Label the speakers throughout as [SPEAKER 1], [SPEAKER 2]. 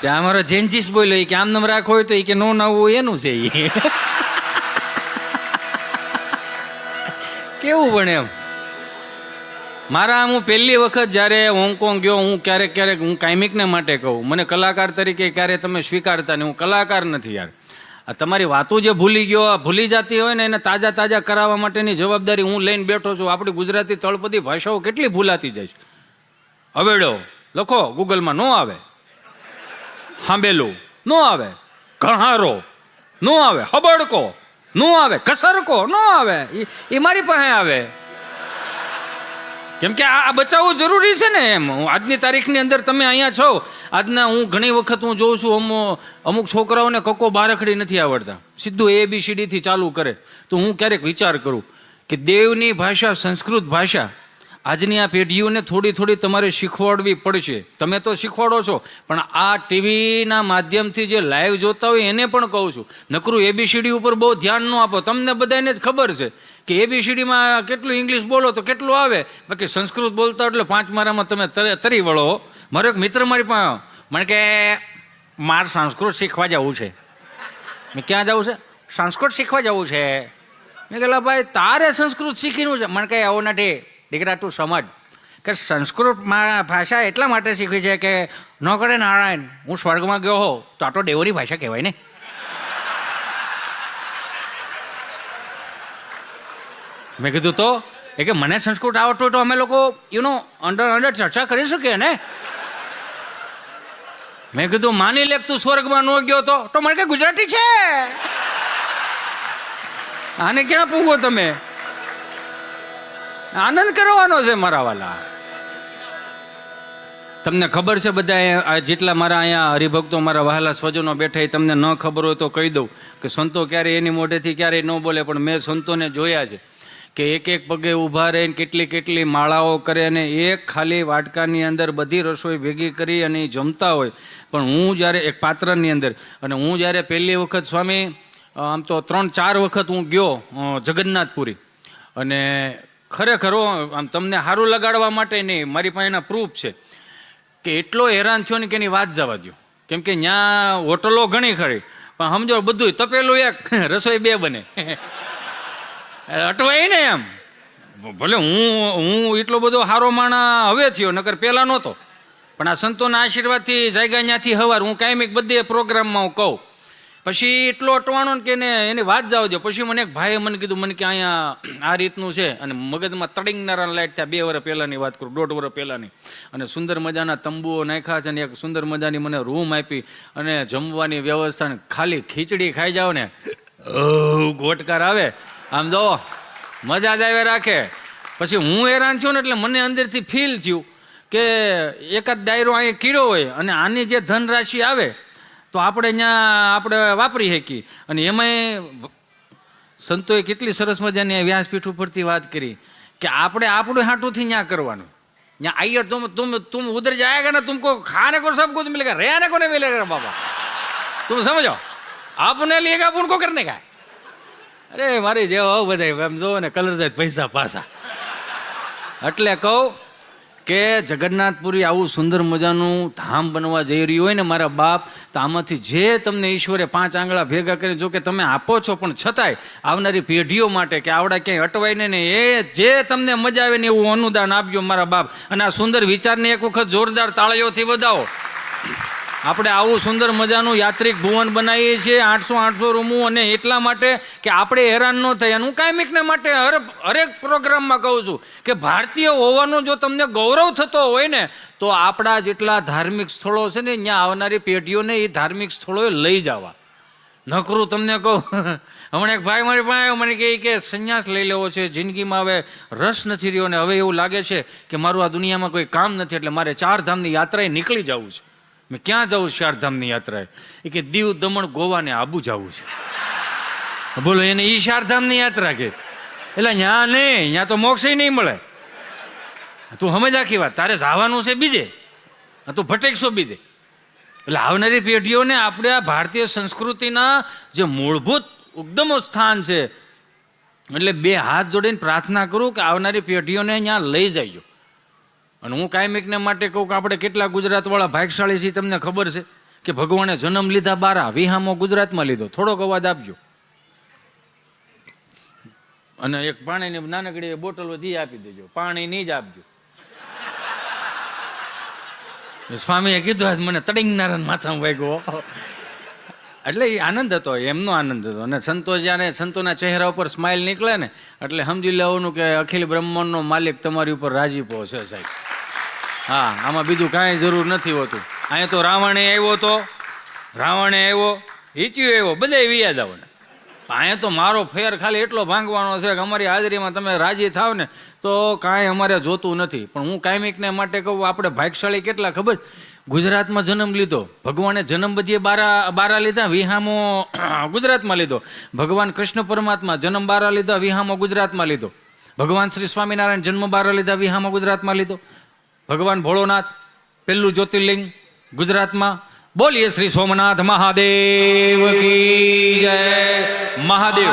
[SPEAKER 1] ત્યાં અમારો જેન્જીસ બોલ્યો કે આમ નામ રાખો હોય તો એ કે નો નાવું હોય એનું છે એ કેવું બને એમ. મારા હું પહેલી વખત જ્યારે હોંગકોંગ ગયો, હું ક્યારેક ક્યારેક હું કાયમિકને માટે કહું, મને કલાકાર તરીકે ક્યારે તમે સ્વીકારતા નહીં. હું કલાકાર નથી યાર. આ તમારી વાતો જે ભૂલી ગયો, ભૂલી જતી હોય ને એને તાજા તાજા કરાવવા માટેની જવાબદારી હું લઈને બેઠો છું. આપણી ગુજરાતી તળપદી ભાષાઓ કેટલી ભૂલાતી જાય છે. હવેડો લખો ગૂગલમાં, નો આવે. હાંબેલું નો આવે, કહારો નો આવે, હબડકો નો આવે, કસરકો નો આવે, એ મારી પાસે આવે. કેમ કે આ બચાવવું જરૂરી છે ને. એમ આજની તારીખની અંદર તમે અહીંયા છો, આજના હું ઘણી વખત હું જોઉં છું અમુક છોકરાઓને કક્કો બારખડી નથી આવડતા, સીધું ABCD થી ચાલુ કરે. તો હું ક્યારેક વિચાર કરું કે દેવની ભાષા, સંસ્કૃત ભાષા આજની આ પેઢીઓને થોડી થોડી તમારે શીખવાડવી પડશે. તમે તો શીખવાડો છો, પણ આ ટીવીના માધ્યમથી જે લાઈવ જોતા હોય એને પણ કહું છું, નકરું ABCD ઉપર બહુ ધ્યાન ન આપો. તમને બધાને જ ખબર છે કે ABCDમાં કેટલું ઇંગ્લિશ બોલો તો કેટલું આવે, બાકી સંસ્કૃત બોલતા એટલે 5 મારામાં તમે તરી વળો. મારો એક મિત્ર મારી પાસે મને કે મારે સંસ્કૃત શીખવા જવું છે. મેં ક્યાં જવું છે? સંસ્કૃત શીખવા જવું છે. મેં કહેલા ભાઈ તારે સંસ્કૃત શીખીનું છે? મને કહે આવું નથી દીકરા, તું સમજ કે સંસ્કૃતમાં ભાષા એટલા માટે શીખવી છે કે ન કરે નારાયણ હું સ્વર્ગમાં ગયો હો તો આ તો દેવોની ભાષા કહેવાય ને. મેં કીધું તો એ કે મને સંસ્કૃત આવડતું હોય તો અમે લોકો અંડર ચર્ચા કરી શકીએ ને. મેં કીધું માની લે તું સ્વર્ગમાં ન ગયો તો મને કે ગુજરાતી છે, આને ક્યાં પૂગો તમે? આનંદ કરવાનો છે મારા વાલા. તમને ખબર છે બધા જેટલા મારા અહીંયા હરિભક્તો, મારા વહાલા સ્વજનો બેઠા, એ તમને ન ખબર હોય તો કહી દઉં કે સંતો ક્યારેય એની મોઢેથી ક્યારેય ન બોલે, પણ મેં સંતોને જોયા છે કે એક એક પગે ઊભા રહીને કેટલી કેટલી માળાઓ કરે અને એક ખાલી વાટકાની અંદર બધી રસોઈ ભેગી કરી અને એ જમતા હોય. પણ હું જ્યારે એક પાત્રની અંદર, અને હું જ્યારે પહેલી વખત સ્વામી, આમ તો 3-4 વખત હું ગયો જગન્નાથપુરી, અને ખરેખર આમ તમને સારું લગાડવા માટે નહીં, મારી પાસે એના પ્રૂફ છે કે એટલો હેરાન થયો ને કે એની વાત જવા દો. કેમ કે ત્યાં હોટલો ઘણી ખરી, પણ સમજો બધું તપેલું એક, રસોઈ 2 બને. અટવાય ને એમ. ભલે હું એટલો બધો સારો માણા હવે થયો, નકર પહેલા નહોતો, પણ આ સંતોના આશીર્વાદથી જાગ્યા ત્યાંથી હવાર હું કાયમિક બધે પ્રોગ્રામમાં હું કહું. પછી એટલો અટવાણો કે એની વાત જાવ દો. પછી મને એક ભાઈએ મને કીધું, મને કે અહીંયા આ રીતનું છે, અને મગજમાં તડીંગનારા લાઈટ થયા. 2 વર્ષ પહેલાંની વાત કરું, 1.5 વર્ષ પહેલાંની. અને સુંદર મજાના તંબુઓ નાખ્યા છે, અને એક સુંદર મજાની મને રૂમ આપી, અને જમવાની વ્યવસ્થા, ખાલી ખીચડી ખાઈ જાઓ ને ગોટકાર આવે, આમ જો મજા જ આવે રાખે. પછી હું હેરાન છું ને એટલે મને અંદરથી ફીલ થયું કે એકાદ ડાયરો અહીંયા કીડો હોય અને આની જે ધનરાશિ આવે તો આપણે આપણે વાપરી શકીએ. અને એમાંય સંતોએ કેટલી સરસ મજાની વ્યાસપીઠ ઉપરથી વાત કરી કે આપણે આપણું હાટુંથી ત્યાં કરવાનું. ત્યાં આइए तुम उधर जाएगा ना, तुमको खाने को सब कुछ मिलेगा, रहने को नहीं मिलेगा बाबा, तुम समझो, आपने लिएगा उनको करने का. અરે મારી જેવો બધા એમ જો ને કલર દે પૈસા પાછા. એટલે કહું કે જગન્નાથપુરી આવું સુંદર મજાનું ધામ બનવા જઈ રહ્યું હોય ને મારા બાપ, તો આમાંથી જે તમને ઈશ્વરે 5 આંગળા ભેગા કરી, જો કે તમે આપો છો, પણ છતાંય આવનારી પેઢીઓ માટે કે આવડા ક્યાંય અટવાય ને એ જે તમને મજા આવે ને એવું અનુદાન આપજો મારા બાપ. અને આ સુંદર વિચારને એક વખત જોરદાર તાળીઓથી વધાવો. આપણે આવું સુંદર મજાનું યાત્રિક ભુવન બનાવીએ છીએ, 800 રૂમું, અને એટલા માટે કે આપણે હેરાન ન થાય. અને હું કાયમિકને માટે હરેક પ્રોગ્રામમાં કહું છું કે ભારતીય હોવાનો જો તમને ગૌરવ થતો હોય ને, તો આપણા જેટલા ધાર્મિક સ્થળો છે ને ત્યાં આવનારી પેઢીઓને એ ધાર્મિક સ્થળોએ લઈ જવા. નકરું તમને કહું, હમણાં એક ભાઈ મારી પાસે મને કહે કે સંન્યાસ લઈ લેવો છે, જિંદગીમાં હવે રસ નથી રહ્યો, ને હવે એવું લાગે છે કે મારું આ દુનિયામાં કોઈ કામ નથી, એટલે મારે 4 ધામની યાત્રાએ નીકળી જવું છે. મેં ક્યાં જવું? 4 ધામની યાત્રાએ? એ કે દીવ, દમણ, ગોવા ને આબુ જવું છે. બોલો, એને ઈ 4 ધામની યાત્રા કે? એટલે ત્યાં નહીં, ત્યાં તો મોક્ષ નહીં મળે. તું સમજ આખી વાત, તારે જવાનું છે બીજે, તું ભટેકશો બીજે. એટલે આવનારી પેઢીઓને આપણે આ ભારતીય સંસ્કૃતિના જે મૂળભૂત ઉદ્ગમ સ્થાન છે, એટલે 2 હાથ જોડીને પ્રાર્થના કરું કે આવનારી પેઢીઓને અહીંયા લઈ જઈજો. અને હું કાયમિકને માટે કહું કે આપણે કેટલા ગુજરાતવાળા ભાગશાળી છીએ તમને ખબર છે કે ભગવાને જન્મ લીધા બારા, વિહામો ગુજરાતમાં લીધો. થોડોક અવાજ આપજો. અને એક પાણીની નાનકડી બોટલ વધી આપી દેજો, પાણી નહીં જ આપજો. સ્વામીએ કીધું આજ મને તડીંગનારા માથામાં વાગ્યો. એટલે એ આનંદ હતો, એમનો આનંદ હતો. અને સંતો જ્યારે સંતોના ચહેરા ઉપર સ્માઇલ નીકળે ને એટલે સમજી લેવાનું કે અખિલ બ્રહ્માંડનો માલિક તમારી ઉપર રાજીપો છે સાહેબ. હા, આમાં બીજું કાંઈ જરૂર નથી હોતું. અહીંયા તો રાવણે આવ્યો, હિચ્યું આવ્યો, બધા વિયાદ આવે. અહીંયા તો મારો ફેર ખાલી એટલો ભાંગવાનો છે કે અમારી હાજરીમાં તમે રાજી થાવ ને તો કાંઈ અમારે જોતું નથી. પણ હું કાયમિકને માટે કહું, આપણે ભાગ્યશાળી કેટલા ખબર, ગુજરાતમાં જન્મ લીધો. ભગવાને જન્મ બધીએ બારા લીધા, વિહામો ગુજરાતમાં લીધો. ભગવાન કૃષ્ણ પરમાત્મા જન્મ બારા લીધા, વિહામો ગુજરાતમાં લીધો. ભગવાન શ્રી સ્વામિનારાયણ જન્મ બારા લીધા, વિહામો ગુજરાતમાં લીધો. ભગવાન ભોળોનાથ પહેલું જ્યોતિર્લિંગ ગુજરાતમાં. બોલીએ શ્રી સોમનાથ મહાદેવ કી જય. મહાદેવ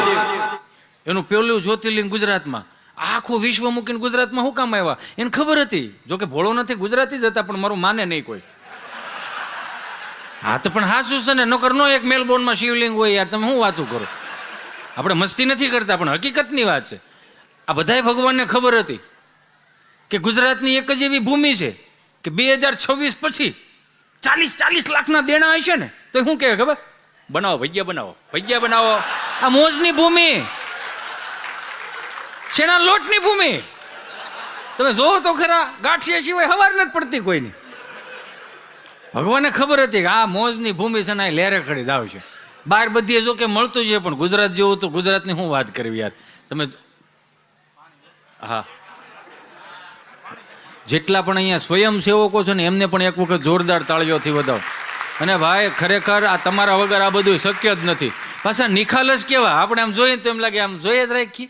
[SPEAKER 1] એનું પહેલું જ્યોતિર્લિંગ ગુજરાતમાં. આખું વિશ્વ મૂકીને ગુજરાતમાં શું કામ આવ્યા એને ખબર હતી. જોકે ભોળોનાથ ગુજરાતી જ હતા, પણ મારું માને નહીં કોઈ. હા તો પણ હાચું છે ને, નકર નો એક મેલબોર્નમાં શિવલિંગ હોય યાર, તમે શું વાતું કરો. આપણે મસ્તી નથી કરતા, પણ હકીકતની વાત છે. આ બધાય ભગવાનને ખબર હતી કે ગુજરાતની એક જ એવી ભૂમિ છે કે 2026 પછી 40 લાખના દેણા હશે ને તો શું કહે ખબર, બનાવો ભજીયા બનાવો. આ મોજની ભૂમિ, શેના લોટની ભૂમિ. તમે જોવો તો ખરા, ગાંઠિયા સિવાય હવાર નથી પડતી કોઈની. ભગવાનને ખબર હતી કે આ મોજની ભૂમિ છે ને લહેરે ખડી દાવ છે. બહાર બધી જો કે મળતું છે, પણ ગુજરાત જેવું તો ગુજરાતની શું વાત કરવી યાર. તમે હા, જેટલા પણ અહીંયા સ્વયંસેવકો છે ને એમને પણ એક વખત જોરદાર તાળીઓથી વધાવો. અને ભાઈ ખરેખર આ તમારા વગર આ બધું શક્ય જ નથી. પાછા નિખાલસ કેવા, આપણે આમ જોઈએ તો એમ લાગે આમ જોઈએ જ રાખી,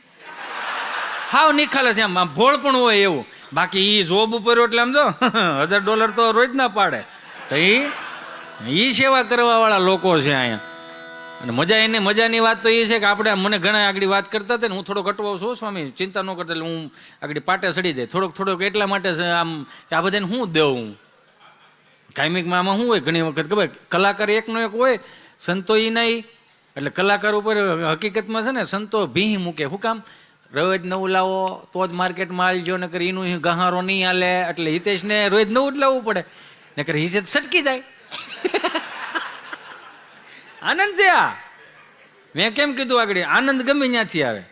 [SPEAKER 1] હાવ નિખાલસ, આમ ભોળ પણ હોય એવું. બાકી એ જોબ ઉપર એટલે આમ જો $1000 તો રોજ ના પાડે. તો એ સેવા કરવા વાળા લોકો છે અહીંયા. અને મજાની વાત તો એ છે કે આપણે, મને ઘણા આગળ વાત કરતા હતા ને, હું થોડો અટવાઉં છું સ્વામી, ચિંતા ન કરતા, એટલે હું આગળ પાટે સડી જાય થોડોક એટલા માટે આમ કે આ બધાને હું દેવું. કાયમિકમાં આમાં શું હોય, ઘણી વખત ખબર કલાકાર એકનો એક હોય, સંતો એ નહીં. એટલે કલાકાર ઉપર હકીકતમાં છે ને સંતો ભીહ મૂકે. શું કામ, રોજ નવું લાવો તો જ માર્કેટમાં હાલજો, નકર એનું ગહારો નહીં હાલે. એટલે હિતેશને રોજ નવું જ લાવવું પડે, નકર હિજત સટકી જાય. આનંદ છે આ. મેં કેમ કીધું આગળ, આનંદ ગમે ત્યાંથી આવે.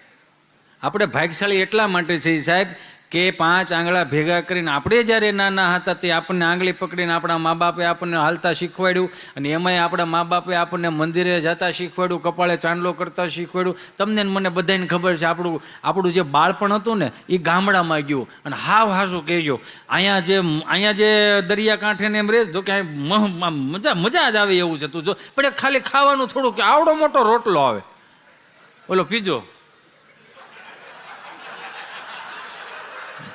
[SPEAKER 1] આપણે ભાગ્યશાળી એટલા માટે છે સાહેબ કે 5 આંગળા ભેગા કરીને આપણે જ્યારે નાના હતા તે આપણને આંગળી પકડીને આપણા મા બાપે આપણને હાલતા શીખવાડ્યું. અને એમાંય આપણા મા બાપે આપણને મંદિરે જતા શીખવાડ્યું, કપાળે ચાંદલો કરતા શીખવાડ્યું. તમને મને બધાને ખબર છે આપણું જે બાળપણ હતું ને એ ગામડામાં ગયું. અને હાવ હાસું કહેજો, અહીંયા જે દરિયાકાંઠે ને એમ રહે જો કે મજા જ આવે એવું છે. તું જો પણ ખાલી ખાવાનું થોડું કે આવડો મોટો રોટલો આવે, ઓલો પીજો.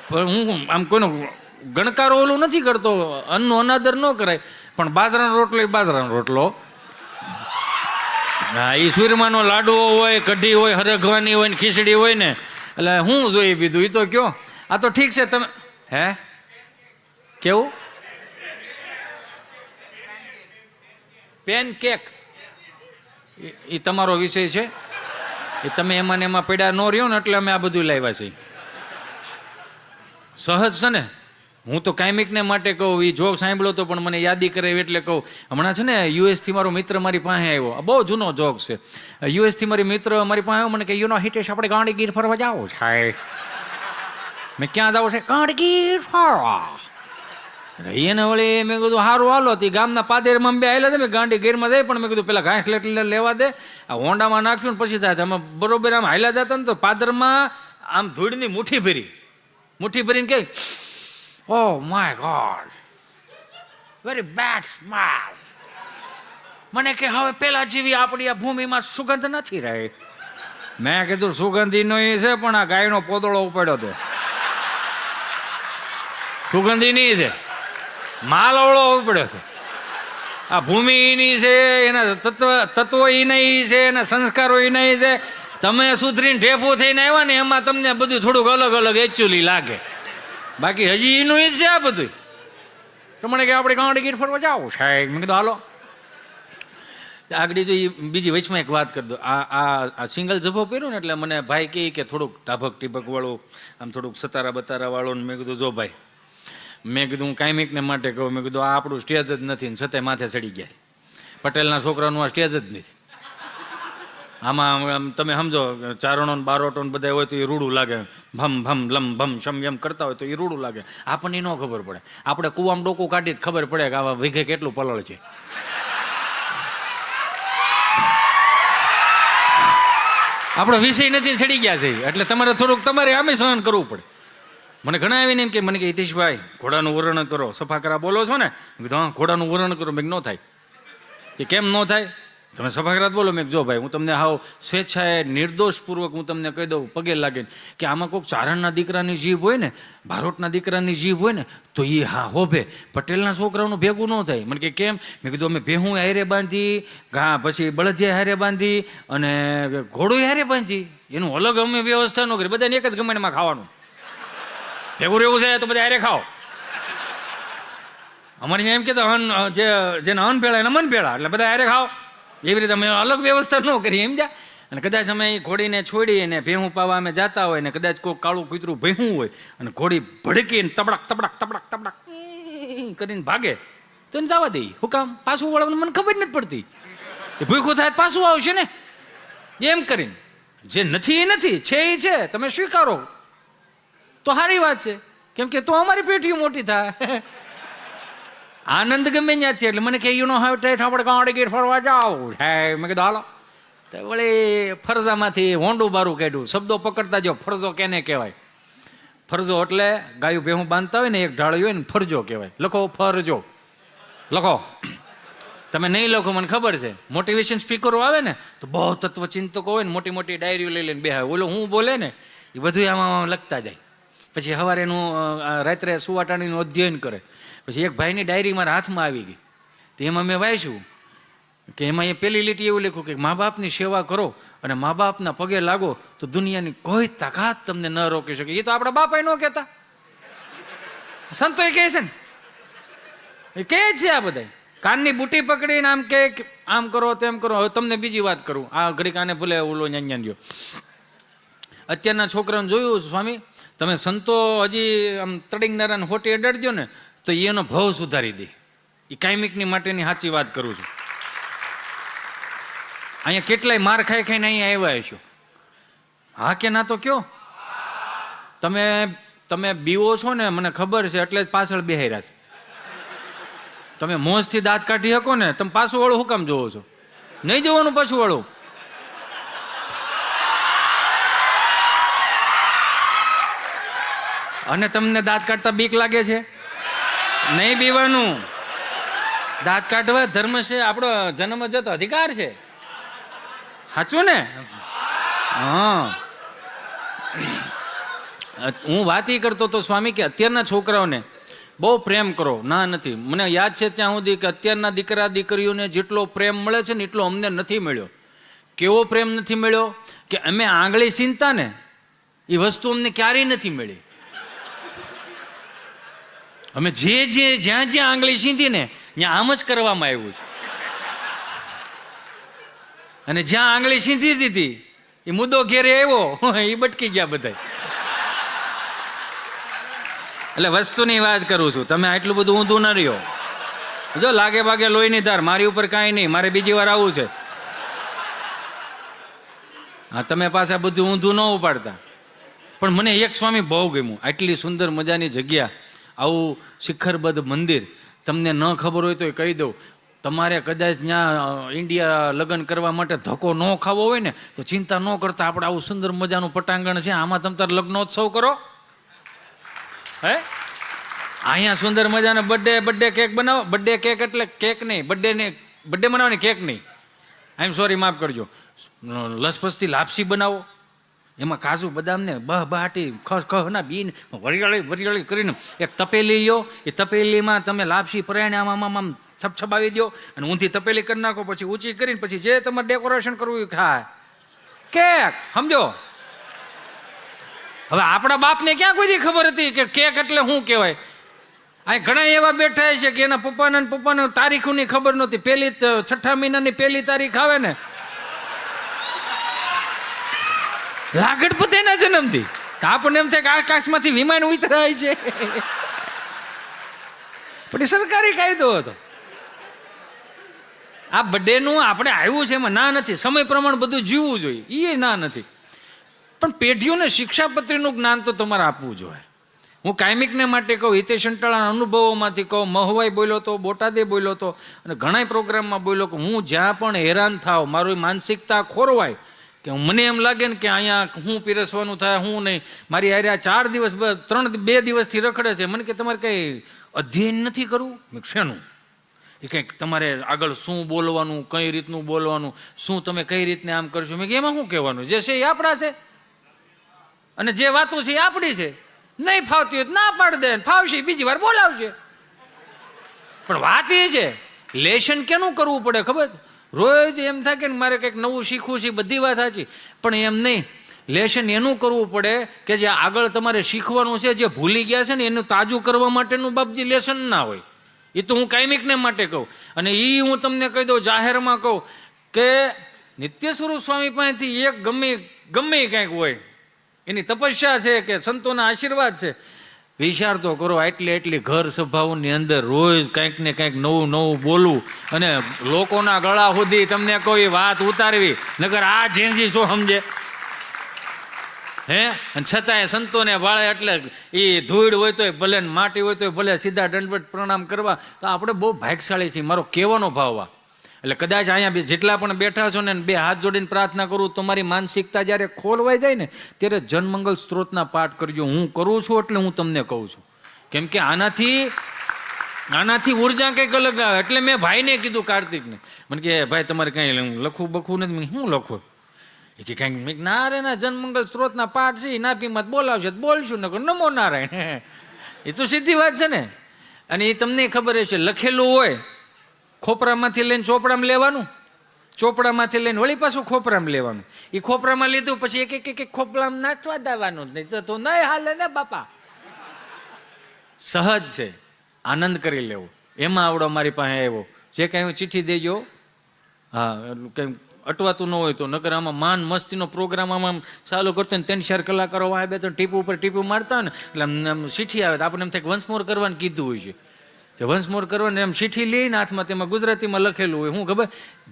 [SPEAKER 1] હું આમ કોઈનો ગણકારો ઓલું નથી કરતો, અન્નનો અનાદર ન કરાય, પણ બાજરાનો રોટલો એ બાજરાનો રોટલો. હા, એ સુરમાનો લાડવો હોય, કઢી હોય, હરગવાની હોય ને ખીચડી હોય ને, એટલે હું જોઈ બીજું એ તો કયો. આ તો ઠીક છે. તમે હે કેવું પેન કેક એ તમારો વિષય છે, એ તમે એમાં ને એમાં પડ્યા ન રહ્યો ને એટલે અમે આ બધું લાવ્યા છીએ. સહજ છે ને. હું તો કાયમિકને માટે કહું, એ જોક સાંભળ્યો તો પણ મને યાદી કરાવી એટલે કહું. હમણાં છે ને યુએસથી મારો મિત્ર મારી પાસે આવ્યો, બહુ જૂનો જોક છે. યુએસથી મારી મિત્ર મારી પાસે આવ્યો, મને કે હિતેશ આપણે ગાંડીગીર ફરવા જાવ છે. મેં ક્યાં જાવ છે? ગાંડીગીર ફરવા. એને વળી મેં કીધું સારું હાલો. તે ગામના પાદેરમાં બે આવેલા છે, મેં ગાંડીગીરમાં જાય, પણ મેં કીધું પેલા ઘાસ લેવા દે, આ હોન્ડામાં નાખ્યું ને પછી થાય. અમે બરોબર આમ હાલ્યા જતા ને તો પાદરમાં આમ ધૂળની મુઠ્ઠી ભરીને કે Oh my God, very bad smell. મને કે હવે પેલા જેવી આપણી આ ભૂમિમાં સુગંધ નથી રહી. મેં કીધું સુગંધીનો એ છે, પણ આ ગાયનો પોદળો ઉપાડ્યો હતો. સુગંધી નહીં છે, માલવડો ઉપાડ્યો હતો. આ ભૂમિ એની છે, એના તત્વો એના છે, એના સંસ્કારો એના છે. તમે સુધરીને ઢેફો થઈને આવ્યા ને એમાં તમને બધું થોડુંક અલગ એકચ્યુઅલી લાગે. બાકી હજી એનું જ છે આ બધું. તો મને કે આપણે ગાંડીગીર ફરવા જાવ સાહેબ. મેં કીધું હાલો. આગળ જો બીજી વચમાં એક વાત કરી દો. આ સિંગલ જભો પહેર્યો ને એટલે મને ભાઈ કહે કે થોડુંક ટાભક ટીભક વાળું, આમ થોડુંક સતારા બતારા વાળો. મેં કીધું જો ભાઈ, મેં કીધું હું કાયમિકને માટે કહું, મેં કીધું આ આપણું સ્ટેજ જ નથી ને છતાંય માથે ચડી ગયા છે. પટેલના છોકરાનું આ સ્ટેજ જ નથી. આમાં તમે સમજો, ચારણો ને બારોટો ને બધા હોય તો એ રૂડું લાગે, ભમ ભમ લમ ભમ શમ એમ કરતા હોય તો એ રૂડું લાગે. આપણને ન ખબર પડે. આપણે કુવામાં ડોકું કાઢી જ ખબર પડે કે આવા વીઘે કેટલું પલળ છે. આપણો વિષય નથી, ચડી ગયા છે. એટલે તમારે થોડુંક તમારે આમે સહન કરવું પડે. મને ઘણા આવીને એમ કે મને કે હિતેશભાઈ ઘોડાનું વર્ણન કરો, સફા કરા બોલો છો ને? મેં કીધું હા ઘોડાનું વર્ણન કરો. મેં ન થાય. કે કેમ ન થાય? તમે સભાગ્રાત બોલો. મેં જો ભાઈ હું તમને હાવ સ્વેચ્છાએ નિર્દોષપૂર્વક હું તમને કહી દઉં પગે લાગીને કે આમાં કોઈક ચારણના દીકરાની જીભ હોય ને, બારોટના દીકરાની જીભ હોય ને તો એ હા હોભે. પટેલના છોકરાઓનું ભેગું ન થાય. મને કે કેમ? મેં કીધું અમે ભેહું હારે બાંધી, પછી બળદિયા હારે બાંધી અને ઘોડું હારે બાંધી. એનું અલગ અમે વ્યવસ્થા ન કરી. બધાને એક જ ગમણમાં ખાવાનું. ભેગું રહેવું છે તો બધા હારે ખાઓ. અમારે એમ કે જેને અન્ન ભેળા એને મન ભેળા, એટલે બધા હારે ખાઓ. એવી રીતે અમે અલગ વ્યવસ્થા ન કરી સમજ્યા. અને કદાચ અમે ઘોડીને છોડી અને ભેહું પાવા અમે જતા હોય ને કદાચ કોઈ કાળું કૂતરું ભેહું હોય અને ઘોડી ભડકીને તબડક તબડક તબડક તબડક કરીને ભાગે તો એને જવા દઈએ. હું કામ? પાછું વળવાનું મને ખબર નથી પડતી. એ ભૂખું થાય પાછું આવશે ને એમ કરીને. જે નથી એ નથી, છે એ છે. તમે સ્વીકારો તો સારી વાત છે. કેમ કે તો અમારી પેઢીઓ મોટી થાય. આનંદ ગમે ત્યાંથી. એટલે મને કે યુ નો હાવ ટેટ આપણે કાંડે ગીર ફરવા જાઓ. હે મેં કીધું હાલો. તો વળી ફરજામાંથી હોંડું બારું કાઢ્યું. શબ્દો પકડતા જો. ફરજો કેને કહેવાય? ફરજો એટલે ગાયું ભેહું બાંધતા હોય ને એક ઢાળી હોય ને ફરજો કહેવાય. લખો ફરજો, લખો. તમે નહીં લખો મને ખબર છે. મોટિવેશન સ્પીકરો આવે ને તો બહુ તત્વચિંતકો હોય ને મોટી મોટી ડાયરીઓ લઈ લઈને બેહાય. ઓલો હું બોલે ને એ બધું આમાં લખતા જાય. પછી સવારે એનું રાત્રે સુવાટાણીનું અધ્યયન કરે. પછી એક ભાઈની ડાયરી મારા હાથમાં આવી ગઈ. તો એમાં મેં વાંચ્યું કે એમાં એ પેલી લીટી એવું લખ્યું કે મા બાપની સેવા કરો અને મા બાપના પગે લાગો તો દુનિયાની કોઈ તાકાત તમને ન રોકી શકે. એ તો આપણા બાપા ન કહેતા, સંતો એ કહે છે ને, એ કહે છે આ બધા. કાનની બુટી પકડીને આમ કે આમ કરો તેમ કરો. હવે તમને બીજી વાત કરું. આ ઘડી કાને ભૂલે ઓલો ન્યાન ગયો. અત્યારના છોકરાઓને જોયું સ્વામી, તમે સંતો હજી આમ તડીંગનારાને હોટી અડાડજો ને તો એનો ભાવ સુધારી દે. એ કાયમિકની માટેની સાચી વાત કરું છું. અહીંયા કેટલાય માર ખાઈ ખાઈને અહીંયા આવ્યા છો. હા કે ના તો કયો? તમે બીવો છો ને મને ખબર છે, એટલે જ પાછળ બેહાર્યા છે. તમે મોજથી દાંત કાઢી શકો ને, તમે પાછું વાળું શું કામ જોવો છો? નહીં જોવાનું પાછું વાળું. અને તમને દાંત કાઢતા બીક લાગે છે? નહીં બીવાનું. દાંત કાઢવા ધર્મ છે, આપણો જન્મજત અધિકાર છે. સાચું ને? હા. હું વાત એ કરતો હતો સ્વામી કે અત્યારના છોકરાઓને બહુ પ્રેમ કરો. ના નથી. મને યાદ છે ત્યાં સુધી કે અત્યારના દીકરા દીકરીઓને જેટલો પ્રેમ મળે છે ને એટલો અમને નથી મળ્યો. કેવો પ્રેમ નથી મળ્યો કે અમે આંગળી સીનતા ને એ વસ્તુ અમને ક્યારેય નથી મળી. અમે જ્યાં આંગળી સીંધી ને ત્યાં આમ જ કરવામાં આવ્યું છે. અને જ્યાં આંગળી સીંધી દીધી એ મુદ્દો ઘેરે આવ્યો એ બટકી ગયા બધા. એટલે વસ્તુની વાત કરું છું. તમે આટલું બધું ઊંધું ન રહ્યો. જો લાગે ભાગે લોહીની ધાર. મારી ઉપર કાંઈ નહીં. મારે બીજી વાર આવું છે. હા, તમે પાછા બધું ઊંધું ન ઉપાડતા. પણ મને એક સ્વામી બહુ ગમ્યું. આટલી સુંદર મજાની જગ્યા, આવું શિખરબદ્ધ મંદિર. તમને ન ખબર હોય તો કહી દઉં, તમારે કદાચ ત્યાં ઇન્ડિયા લગ્ન કરવા માટે ધક્કો ન ખાવો હોય ને તો ચિંતા ન કરતા આપણે આવું સુંદર મજાનું પટાંગણ છે, આમાં તમે તાર લગ્નોત્સવ કરો. હે, અહીંયા સુંદર મજાનો બર્થડે કેક બનાવો. બર્થડે કેક એટલે કેક નહીં, બર્થડે બનાવવાની કેક નહીં. આઈ એમ સોરી, માફ કરજો. લસપસથી લાપસી બનાવો. એમાં કાજુ બદામ ને બહાટી ખસ બીન વરિયાળી કરીને એક તપેલી લો. એ તપેલીમાં તમે લાપસી પરાયણે આમ છપછપાવી દો અને ઊંધી તપેલી કરી નાખો. પછી ઊંચી કરીને પછી જે તમારે ડેકોરેશન કરવું એ ખાય. કેક, સમજો. હવે આપણા બાપને ક્યાં કોઈ દી ખબર હતી કે કેક એટલે શું કહેવાય? આ ઘણા એવા બેઠા છે કે એના પપ્પાને તારીખોની ખબર નહોતી. પહેલી 6 મહિનાની 1 તારીખ આવે ને લાગડ પોતેના જન્મથી આપણને એમ થાય કે આકાશમાંથી વિમાન ઉતરાય છે. પણ એ સરકારી કાયદો હતો. આ બર્થડેનું આપણે આવ્યું છે એમાં ના નથી. સમય પ્રમાણે બધું જીવવું જોઈએ એ ના નથી. પણ પેઢીઓને શિક્ષાપત્રીનું જ્ઞાન તો તમારે આપવું જોઈએ. હું કાયમિકને માટે કહું, હિતેશ અંટાળાના અનુભવોમાંથી કહું, મહુવાઈ બોલ્યો તો, બોટાદે બોલ્યો તો, અને ઘણા પ્રોગ્રામમાં બોલ્યો કે હું જ્યાં પણ હેરાન થાવ, મારી માનસિકતા ખોરવાય, કે મને એમ લાગે ને કે અહીંયા હું પીરસવાનું થાય, હું નહીં, મારી હારે 4 દિવસ 2 દિવસથી રખડે છે, મને કે તમારે કંઈ અધ્યયન નથી કરવું? મેં શેનું? એ કંઈક તમારે આગળ શું બોલવાનું, કઈ રીતનું બોલવાનું, શું તમે કઈ રીતને આમ કરશો? મેં એમાં શું કહેવાનું? જે છે એ આપણા છે અને જે વાતો છે એ આપણી છે. નહીં ફાવતી હોય ના પાડી દે, ફાવશે બીજી વાર બોલાવશે. પણ વાત એ છે લેશન કેનું કરવું પડે ખબર? રોજ એમ થાય કે મારે કંઈક નવું શીખવું છે, બધી વાત સાચી, પણ એમ નહીં. લેશન એનું કરવું પડે કે જે આગળ તમારે શીખવાનું છે, જે ભૂલી ગયા છે ને એનું તાજું કરવા માટેનું બાપજી લેશન ના હોય. એ તો હું કાયમિકને માટે કહું. અને એ હું તમને કહી દઉં, જાહેરમાં કહું કે નિત્ય સ્વરૂપ સ્વામી પાસેથી એક ગમે કંઈક હોય, એની તપસ્યા છે કે સંતોના આશીર્વાદ છે, વિચાર તો કરો. એટલી ઘર સભાઓની અંદર રોજ કંઈક ને કંઈક નવું બોલવું અને લોકોના ગળા સુધી તમને કોઈ વાત ઉતારવી, નકર આ જેનજી શું સમજે હે? અને છતાંય સંતોને વાળે એટલે એ ધૂળ હોય તોય ભલે, માટી હોય તોય ભલે, સીધા દંડવત પ્રણામ કરવા. તો આપણે બહુ ભાગ્યશાળી છીએ, મારો કહેવાનો ભાવ આ. એટલે કદાચ અહીંયા જેટલા પણ બેઠા છો ને 2 હાથ જોડીને પ્રાર્થના કરું, તમારી માનસિકતા જ્યારે ખોલવાઈ જાય ને ત્યારે જનમંગલ સ્ત્રોતના પાઠ કરજો. હું કરું છું એટલે હું તમને કહું છું, કેમ કે આનાથી ઉર્જા કંઈક અલગ આવે. એટલે મેં ભાઈને કીધું, કાર્તિકને, મને કે ભાઈ તમારે કંઈ લખવું બખવું નથી. શું લખવું? એ કે કંઈક ના રે ના જનમંગલ સ્ત્રોતના પાઠ છે, નાપીમાં બોલાવશે બોલશું, નકર નમો નારાયણ. એ તો સીધી વાત છે ને. અને એ તમને ખબર હશે, લખેલું હોય ખોપરામાંથી લઈને ચોપડામાં લેવાનું, ચોપડામાંથી લઈને વળી પાછું ખોપરામાં લેવાનું. એ ખોપરામાં લીધું પછી એક ખોપરામાં નાચવા દેવાનું જ નહીં તો નહીં હાલે ને બાપા. સહજ છે, આનંદ કરી લેવો. એમાં આવડો મારી પાસે આવ્યો, જે કાંઈ ચિઠ્ઠી દેજો. હા, કંઈ અટવાતું ન હોય તો, નકર આમાં માન મસ્તીનો પ્રોગ્રામ આમાં ચાલુ કરતો ને 3-4 કલાકારો આવે, 2-3 ટીપું ઉપર ટીપું મારતા ને એટલે ચિઠ્ઠી આવે તો આપણને એમ થાય કે વન્સ મોર કરવાનું કીધું હોય છે. તે વન્સ મોર કરવાની એમ ચિઠ્ઠી લઈને હાથમાં, તેમાં ગુજરાતીમાં લખેલું હોય. શું ખબર?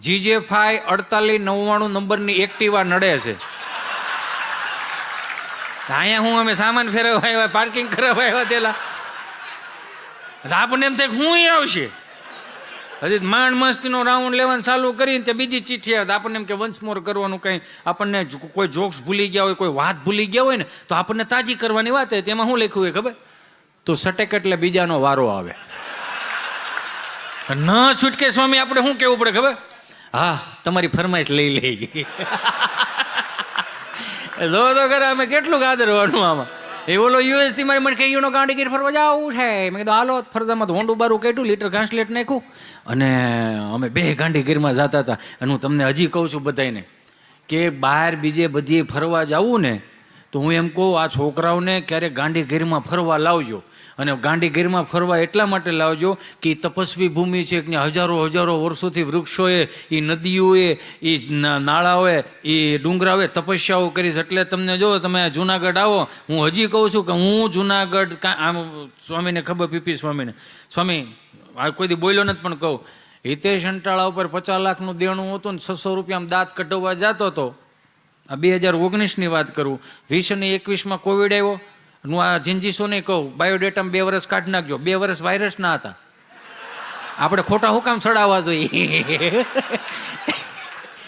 [SPEAKER 1] GJ5 4899 નંબરની એક્ટિવા નડે છે. અહીંયા હું અમે સામાન ફેરવવા આવ્યા, પાર્કિંગ કરાવવા આવ્યા તેલા, આપણને એમ થાય હું આવશે. હજી માંડ મસ્તીનો રાઉન્ડ લેવાનું ચાલુ કરીને તે બીજી ચિઠ્ઠી આવે, આપણને એમ કે વન્સ મોર કરવાનું. કંઈ આપણને કોઈ જોક્સ ભૂલી ગયા હોય, કોઈ વાત ભૂલી ગયા હોય ને તો આપણને તાજી કરવાની વાત હોય. તેમાં શું લખ્યું હોય ખબર? તો સટેક એટલે બીજાનો વારો આવે. ન છૂટકે સ્વામી આપણે શું કેવું પડે ખબર? હા, તમારી ફરમાઈશ લઈ લઈ. જો તો ખરા અમે કેટલું ગાદરવાનું આમાં. એ ઓલો US થી મારી મને કહી ગાંડીગીર ફરવા જવું છે. મેં કીધું હાલો. ફરજામાં હોંડું બારું કેટલું લીટર ઘાસલેટ નાખ્યું અને અમે 2 ગાંડીગીરમાં જતા હતા. અને હું તમને હજી કહું છું બધાને કે બહાર બીજે બધી ફરવા જવું ને તો હું એમ કહું, આ છોકરાઓને ક્યારેક ગાંડીગીરમાં ફરવા લાવજો. અને ગાંડીગીરમાં ફરવા એટલા માટે લાવજો કે તપસ્વી ભૂમિ છે, કે હજારો વર્ષોથી વૃક્ષોએ, એ નદીઓએ, એ નાળાઓએ, એ ડુંગરાઓએ તપસ્યાઓ કરી છે. એટલે તમને જો તમે જુનાગઢ આવો, હું હજી કહું છું કે હું જુનાગઢ આમ સ્વામીને ખબર, પીપી સ્વામી આ કોઈ દી બોલ્યો નથી પણ કહું, હિતેશ અંટાળા ઉપર 50 લાખનું દેણું હતું ને 600 રૂપિયામાં દાંત કઢાવવા જતો હતો. આ 2019ની વાત કરું. 20 અને 21માં કોવિડ આવ્યો. હું આ જિંજીસોને કહું, બાયોડેટામાં 2 વર્ષ કાઢી નાખજો. 2 વર્ષ વાયરસ ના હતા. આપણે ખોટા હું કામ સડાવવા જોઈએ?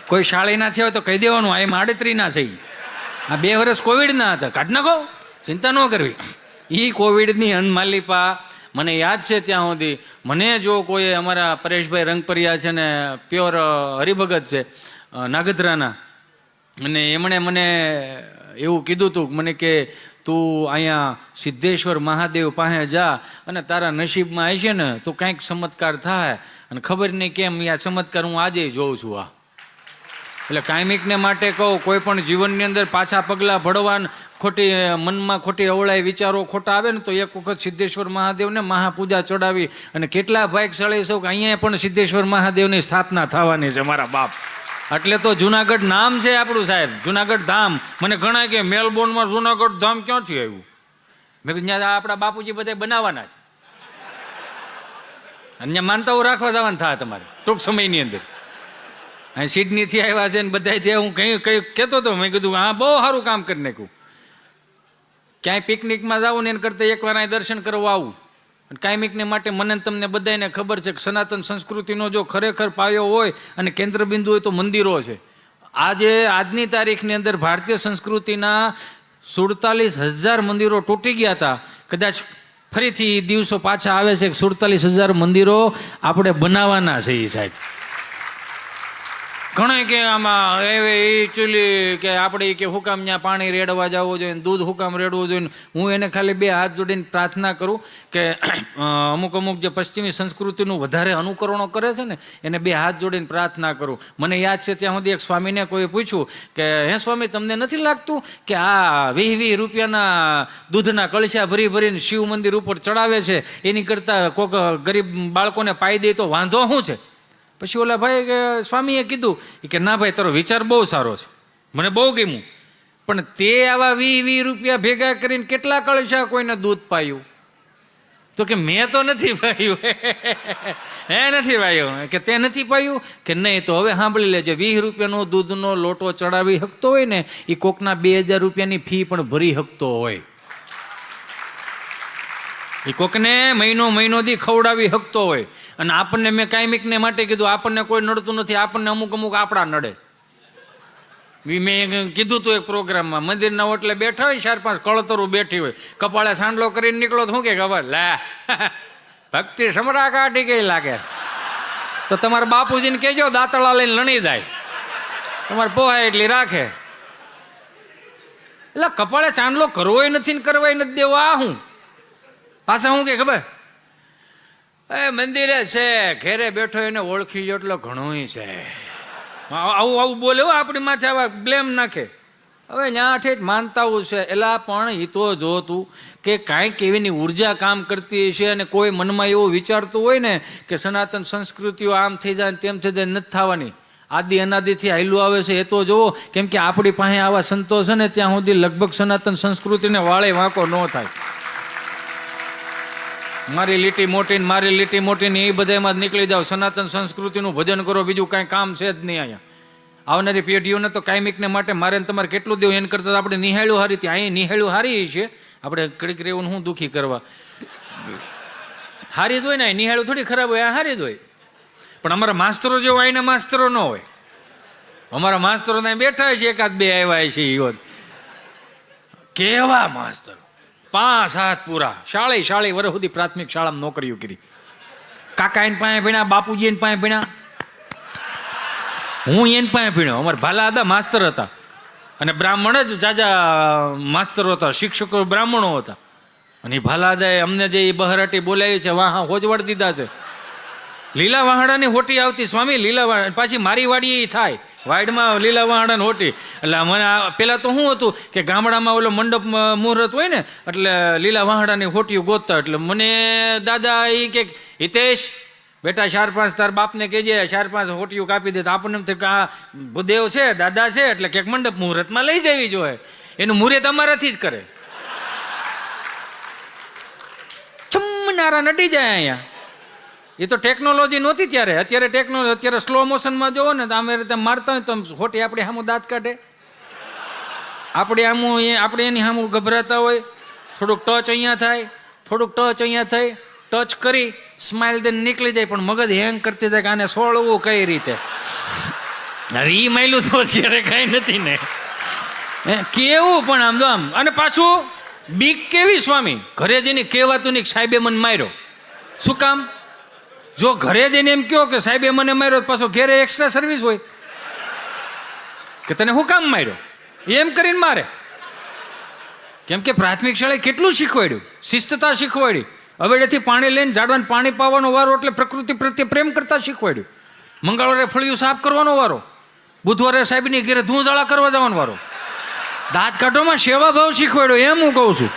[SPEAKER 1] કોઈ શાળી ના થયા હોય તો કહી દેવાનું, આ એમ 38 ના છે. આ 2 વર્ષ કોવિડ ના હતા, કાઢી નાખો, ચિંતા ન કરવી. એ કોવિડની અનમાલિપા મને યાદ છે ત્યાં સુધી. મને જો કોઈ અમારા પરેશભાઈ રંગપરિયા છે ને પ્યોર હરિભગત છે નાગદરાના, અને એમણે મને એવું કીધું હતું મને કે તું અહીંયા સિદ્ધેશ્વર મહાદેવ પાસે જા અને તારા નસીબમાં આવી છે ને તો કંઈક ચમત્કાર થાય. અને ખબર નહીં કેમ આ ચમત્કાર હું આજે જોઉં છું. આ એટલે કાયમિકને માટે કહું, કોઈ પણ જીવનની અંદર પાછા પગલાં ભરવા ખોટી મનમાં ખોટી અવળાઈ વિચારો ખોટા આવે ને તો એક વખત સિદ્ધેશ્વર મહાદેવને મહાપૂજા ચડાવી અને કેટલા ભાગ્યશાળી છો કે અહીંયા પણ સિદ્ધેશ્વર મહાદેવની સ્થાપના થવાની છે મારા બાપ. એટલે તો જુનાગઢ નામ છે આપણું સાહેબ, જુનાગઢ ધામ. મને ઘણા કે મેલબોર્નમાં જુનાગઢ ધામ ક્યાંથી આવ્યું? મેં કીધું ત્યાં આપણા બાપુજી બધા બનાવવાના છે, અહીંયા માનતાઓ રાખવા જવાના થાય તમારે ટૂંક સમયની અંદર. અહીં સિડનીથી આવ્યા છે ને બધા ત્યાં હું કંઈ કહેતો હતો, મેં કીધું હા બહુ સારું કામ કરી નાખ્યું. ક્યાંય પિકનિકમાં જાઉં ને એને કરતાં એકવાર અહીં દર્શન કરવા આવું. અને કાયમિકને માટે મને તમને બધાને ખબર છે કે સનાતન સંસ્કૃતિનો જો ખરેખર પાયો હોય અને કેન્દ્રબિંદુ હોય તો મંદિરો છે. આજની તારીખની અંદર ભારતીય સંસ્કૃતિના 47,000 મંદિરો તૂટી ગયા હતા. કદાચ ફરીથી દિવસો પાછા આવે છે કે 47,000 મંદિરો આપણે બનાવવાના છે. એ સાહેબ ઘણા કે આમાં એકચ્યુઅલી કે આપણે કે હુકામ ત્યાં પાણી રેડવા જવું જોઈએ, દૂધ હુકામ રેડવું જોઈએ. હું એને ખાલી 2 હાથ જોડીને પ્રાર્થના કરું કે અમુક જે પશ્ચિમી સંસ્કૃતિનું વધારે અનુકરણો કરે છે ને એને 2 હાથ જોડીને પ્રાર્થના કરું. મને યાદ છે ત્યાં સુધી એક સ્વામીને કોઈ પૂછ્યું કે હે સ્વામી, તમને નથી લાગતું કે આ 20 રૂપિયાના દૂધના કળશા ભરી ભરીને શિવ મંદિર ઉપર ચડાવે છે, એની કરતાં કોઈક ગરીબ બાળકોને પાઈ દે તો વાંધો શું છે? પછી ઓલા ભાઈ કે સ્વામીએ કીધું કે ના ભાઈ, તારો વિચાર બહુ સારો છે, મને બહુ ગમ્યું, પણ તે આવા 20 રૂપિયા ભેગા કરીને કેટલા કળશા કોઈને દૂધ પાયું? તો કે મેં તો નથી પાયું. હે નથી પાયું? કે તે નથી પાયું? કે નહીં. તો હવે સાંભળી લેજે, 20 રૂપિયાનો દૂધનો લોટો ચડાવી શકતો હોય ને એ કોકના 2000 રૂપિયાની ફી પણ ભરી શકતો હોય. એ કોકને મહિનો દી ખવડાવી શકતો હોય. અને આપણને મેં કાયમિકને માટે કીધું આપણને કોઈ નડતું નથી, આપણને અમુક આપણા નડે. મેં કીધું તું એક પ્રોગ્રામમાં, મંદિરના ઓટલે બેઠા હોય 4-5 કળતરું બેઠી હોય, કપાળે સાંડલો કરીને નીકળો તો શું કે ખબર? લે ભક્તિ સમરા કાઢી ગઈ લાગે. તો તમારા બાપુજીને કહેજો દાંતળા લઈને લણી જાય, તમારે પોહાય એટલી રાખે. એટલે કપાળે ચાંદલો કરવો નથી ને કરવાય નથી દેવો. આ હું પાછા હું કે ખબર? મંદિરે છે, ઘેરે બેઠો એને ઓળખી જો એટલો ઘણું છે. આવું બોલે આપણી માથે આવા બ્લેમ નાખે. હવે ત્યાં ઠેઠ માનતાઓ છે એલા, પણ એ તો જોતું કે કાંઈક એવીની ઉર્જા કામ કરતી હશે અને કોઈ મનમાં એવું વિચારતું હોય ને કે સનાતન સંસ્કૃતિઓ આમ થઈ જાય તેમ થઈ જાય, નથી થવાની. આદિ અનાદિથી હાલ્યું આવે છે એ તો જોવો. કેમ કે આપણી પાસે આવા સંતો છે ને ત્યાં સુધી લગભગ સનાતન સંસ્કૃતિને વાળે વાંકો ન થાય. મારી લીટી મોટી ને એ બધામાં જ નીકળી જાઓ. સનાતન સંસ્કૃતિનું ભજન કરો, બીજું કાંઈ કામ છે જ નહીં. અહીંયા આવનારી પેઢીઓને તો કાયમિકને માટે મારે તમારે કેટલું દેવું, એને કરતાં આપણે નિહાળ્યું હારી. ત્યાં અહીં નિહાળ્યું હારી છે, આપણે કડીક રહેવું શું દુઃખી કરવા? હારી જ હોય ને, નિહાળ્યું થોડી ખરાબ હોય, આ હારી જ હોય. પણ અમારા માસ્તરો જેવો અહીંના માસ્તરો ન હોય. અમારા માસ્તરો ત્યાં બેઠા છે, 1-2 આવ્યા છે, એ કેવા માસ્તરો 5-7 પૂરા શાળી વર્ષ સુધી પ્રાથમિક શાળામાં નોકરીઓ કરી. કાકા એને પાસે ભણ્યા, બાપુજી એને પાસે ભણ્યા, હું એને પાસે ભણ્યો. અમારા ભાલા હતા માસ્તર હતા, અને બ્રાહ્મણ જ જાજા માસ્તરો હતા, શિક્ષકો બ્રાહ્મણો હતા. અને એ ભાલા દાએ અમને જે બહરાટી બોલાવી છે વાહ હોજવાડ દીધા છે. લીલા વાહડાની હોટી આવતી સ્વામી, લીલા વાહડા પાછી મારી વાડી એ થાય વાડમાં લીલા વાહડાની હોટી. એટલે મને પહેલાં તો શું હતું કે ગામડામાં ઓલો મંડપ મુહૂર્ત હોય ને એટલે લીલા વાહડાની હોટીઓ ગોતતા. એટલે મને દાદા એ કે હિતેશ બેટા 4-5 તાર બાપને કહેજે 4-5 હોટીઓ કાપી દે. તો આપણને એમ થાય કે આ ભૂદેવ છે દાદા છે એટલે ક્યાંક મંડપ મુહૂર્તમાં લઈ જવી જોઈએ. એનું મુહૂર્ત અમારાથી જ કરે. ચમનારા નટી જાય અહીંયા. એ તો ટેકનોલોજી નહોતી ત્યારે. અત્યારે ટેકનોલોજી, અત્યારે સ્લો મોશનમાં જોવો ને તો અમે રીતે મારતા હોય તો ખોટી આપણી સામું દાંત કાઢે, આપણે એની સામું ગભરાતા હોય. થોડુંક ટચ અહીંયા થાય, થોડુંક ટચ અહીંયા થાય, ટચ કરી સ્માઇલ દઈને નીકળી જાય. પણ મગજ હેંગ કરતી જાય કે આને સોળવું કઈ રીતે. એ માયલું તો અત્યારે કાંઈ નથી ને કેવું. પણ આમ તો આમ. અને પાછું બીક કેવી સ્વામી, ઘરે જઈને કહેવાતું નહીં સાહેબે મને માર્યો. શું કામ? જો ઘરે જઈને એમ કહો કે સાહેબે મને માર્યો, પાછો ઘેરે એક્સ્ટ્રા સર્વિસ હોય કે તને શું કામ માર્યો, એમ કરીને મારે. કેમ કે પ્રાથમિક શાળાએ કેટલું શીખવાડ્યું, શિસ્તતા શીખવાડી. હવેડેથી પાણી લઈને ઝાડવાને પાણી પાવાનો વારો એટલે પ્રકૃતિ પ્રત્યે પ્રેમ કરતા શીખવાડ્યું. મંગળવારે ફળિયું સાફ કરવાનો વારો, બુધવારે સાહેબની ઘેરે ધૂંધાળા કરવા જવાનો વારો. દાંત કાઢવામાં સેવા ભાવ શીખવાડ્યો એમ હું કહું છું.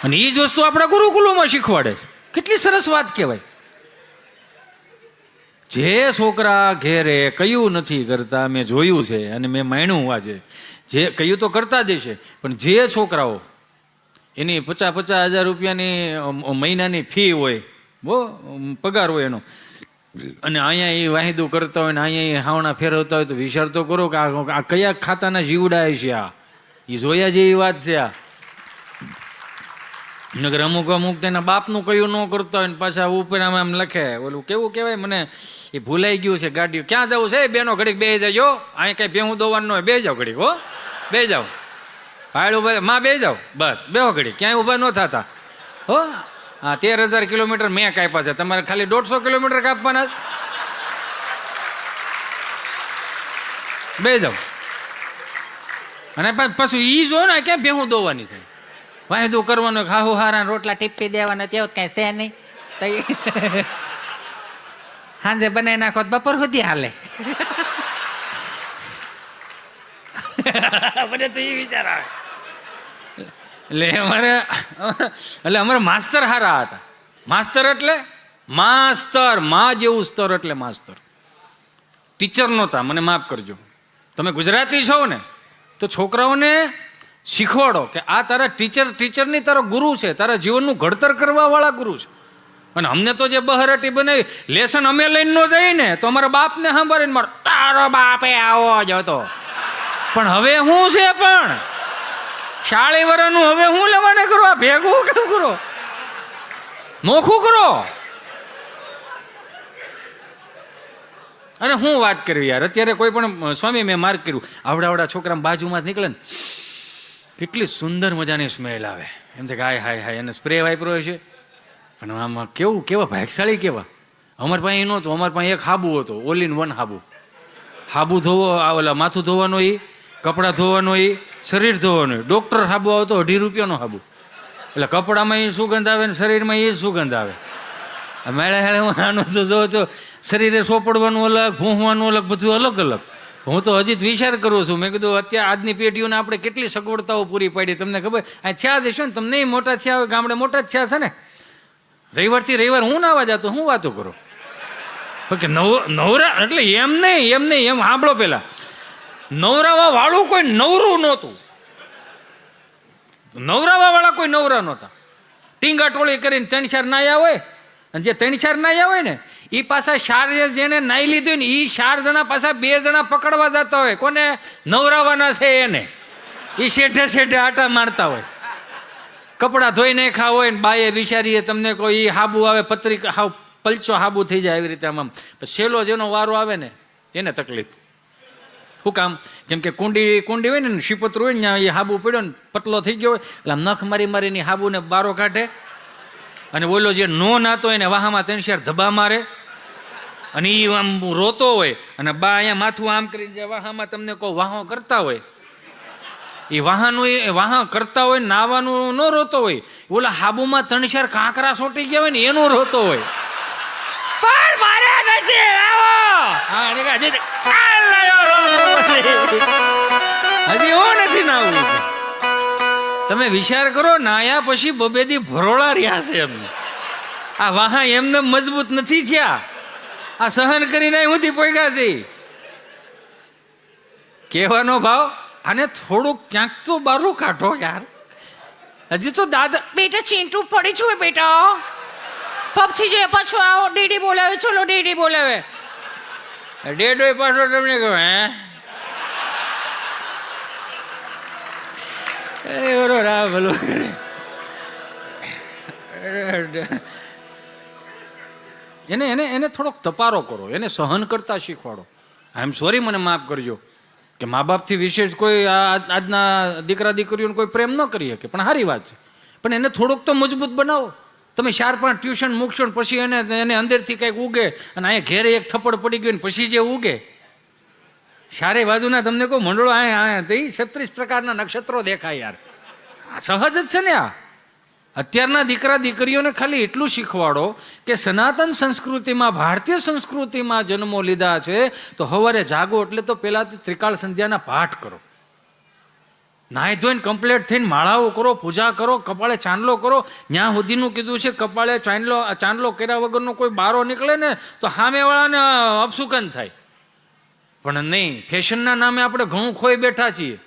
[SPEAKER 1] અને એ જ વસ્તુ આપણા ગુરુકુલોમાં શીખવાડે છે. કેટલી સરસ વાત કહેવાય. જે છોકરા ઘેરે કયું નથી કરતા મેં જોયું છે અને મેં માણ્યું આજે, જે કયું તો કરતા જ છે, પણ જે છોકરાઓ એની 50,000 રૂપિયાની મહિનાની ફી હોય, પગાર હોય એનો, અને અહીંયા એ વાહિદું કરતા હોય ને અહીંયા એ હાવણા ફેરવતા હોય, તો વિચાર તો કરો કે આ કયા ખાતાના જીવડા છે. આ એ જોયા જેવી વાત છે. આ નગર અમુક તેના બાપનું કયું ન કરતા હોય ને પાછા ઉપર આમ લખે, ઓલું કેવું કહેવાય, મને એ ભૂલાઈ ગયું છે. ગાડીઓ ક્યાં જવું છે બેનો, ઘડીક બે જજો, અહીં કઈ ભેહું દોવાનું હોય, બે જાઓ ઘડીક, હો બે જાઓ, ભાડું ભાઈ માં બે જાઓ, બસ બેહો ઘડી, ક્યાંય ઊભા ન થતા હો. હા 13,000 કિલોમીટર મેં કાપ્યા છે, તમારે ખાલી 150 કિલોમીટર કાપવાના, બે જાઓ. અને પાછું ઈ જો ને ક્યાં ભેહું દોવાની થાય, વાયદું કરવાનું, હાહુ હારા રોટલા ટીપી દેવાના, તેવું કઈ છે નહીં, સાંજે બનાવી નાખો બપોર સુધી હાલે. મને તો એ વિચાર આવે. એટલે અમારે માસ્તર હારા હતા. માસ્તર એટલે માસ્તર, માં જેવું સ્તર એટલે માસ્તર. ટીચર નહોતા, મને માફ કરજો. તમે ગુજરાતી છો ને તો છોકરાઓને શીખવાડો કે આ તારા ટીચરની તારો ગુરુ છે, તારા જીવનનું ઘડતર કરવા વાળા ગુરુ છે. અને અમને તો જે બહરાટી બનાવી લેસન અમે લઈને ન જઈએ ને તો અમારા બાપને સાંભળીને મારો તારો બાપે આવો જ હતો. પણ હવે શું છે, પણ 40 વર્ષનું હવે હું લેવાને કરો, ભેગું કેમ કરો, નોખું કરો. અને હું વાત કરવી યાર, અત્યારે કોઈ પણ સ્વામી મેં માર્ક કર્યું, આવડા છોકરા બાજુમાં જ નીકળે ને કેટલી સુંદર મજાની સ્મેલ આવે, એમ કે હાય હાય હાય, એને સ્પ્રે વાપર્યો છે. પણ આમાં કેવા ભાગશાળી કેવા. અમારી પાસે એ નહોતું, અમારી પાસે એક હાબુ હતો, ઓલ ઇન વન હાબુ ધોવો, ઓલા માથું ધોવાનું, એ કપડાં ધોવાનું, એ શરીર ધોવાનું. ડૉક્ટર હાબુ આવતો 2.5 રૂપિયાનો હાબુ. એટલે કપડામાં એ સુગંધ આવે ને શરીરમાં એ સુગંધ આવે. મેળે હેળે હું આનું તો જોઉં તો શરીરે સોપડવાનું અલગ, ભૂંહવાનું અલગ, બધું અલગ અલગ. હું તો હજી જ વિચાર કરું છું, મેં કીધું અત્યારે આજની પેઢીઓને આપણે કેટલી સગવડતાઓ પૂરી પાડી. તમને ખબર આ થયા જશો ને, તમને મોટા થયા હોય, ગામડે મોટા જ થયા છે ને. રવિવારથી રવિવાર હું નાવા જતો, હું વાતો કરો કે નવરા એટલે એમ નહીં એમ સાંભળો. પેલા નવરાવા વાળું કોઈ નવરું નહોતું, નવરાવા વાળા કોઈ નવરા નહોતા. ટીંગા ટોળી કરીને 3-4 નાયા હોય, અને જે 3-4 નાયા હોય ને એ પાછા 4 જેને નાઈ લીધું ને એ 4 જણા પાછા 2 જણા પકડવા જતા હોય. કોને નવરાવાના છે એને, એ શેઠે આટા મારતા હોય. કપડાં ધોઈ નાખ્યા હોય ને બાએ વિચારીએ તમને કોઈ હાબુ આવે, પત્રિકા હાવ પલચો હાબુ થઈ જાય એવી રીતે. આમ છેલ્લો જેનો વારો આવે ને એને તકલીફ. શું કામ? કેમ કે કુંડી હોય ને શીપત્ર હોય ને એ હાબુ પડ્યો ને પતલો થઈ ગયો હોય એટલે આમ નખ મારીને હાબુને બારો કાઢે. અને ઓલો જે નો નાતો હોય ને વાહામાં 3-4 ધબા મારે, અને એ આમ રોતો હોય, અને બા અહીંયા માથું આમ કરીને જે વાહામાં તમને કહો વાહો કરતા હોય, એ વાહા કરતા હોય, નાવાનું ન રોતો હોય. ઓલા હાબુમાં 3-4 કાંકરા સોટી ગયા હોય ને એનો રોતો હોય. પણ મારે નથી હજી હું નથી નાવું. તમે વિચાર કરો, નાયા પછી બબેદી ભરોળા રહ્યા છે એમને. આ વાહા એમને મજબૂત નથી થયા, આ સહન કરીને હુંથી પોગ્યા છે. કહેવાનો ભાવ આને થોડુંક ક્યાંક તો બારું કાઢો યાર. હજી તો દાદા
[SPEAKER 2] બેટા ચીંટું પડી છું બેટા, પબથી જે પાછો આવો ડીડી બોલાવે, ચલો ડીડી બોલાવે.
[SPEAKER 1] ડેડો પાછો તમને કહો હે બરોબર ભલો. એને થોડોક તપારો કરો, એને સહન કરતા શીખવાડો. આઈ એમ સોરી, મને માફ કરજો કે મા બાપથી વિશેષ કોઈ આજના દીકરા દીકરીઓને કોઈ પ્રેમ ન કરી શકે, પણ સારી વાત છે. પણ એને થોડુંક તો મજબૂત બનાવો. તમે 4-5 ટ્યુશન મૂકશો ને પછી એને અંદરથી કંઈક ઉગે, અને અહીંયા ઘેરે એક થપ્પડ પડી ગયો ને પછી જે ઉગે ચારે બાજુના તમને કહું મંડળો આ 36 પ્રકારના નક્ષત્રો દેખાય યાર. આ સહજ જ છે ને. આ અત્યારના દીકરા દીકરીઓને ખાલી એટલું શીખવાડો કે સનાતન સંસ્કૃતિમાં, ભારતીય સંસ્કૃતિમાં જન્મો લીધા છે તો સવારે જાગો એટલે તો પહેલાં ત્રિકાળ સંધ્યાના પાઠ કરો. નાહી ધોઈને કમ્પ્લીટ થઈને માળાઓ કરો, પૂજા કરો, કપાળે ચાંદલો કરો. ત્યાં સુધીનું કીધું છે કપાળે ચાંદલો કર્યા વગરનો કોઈ બારો નીકળે ને તો સામેવાળાને અપસુકન થાય. પણ નહીં, ફેશનના નામે આપણે ઘણું ખોઈ બેઠા છીએ.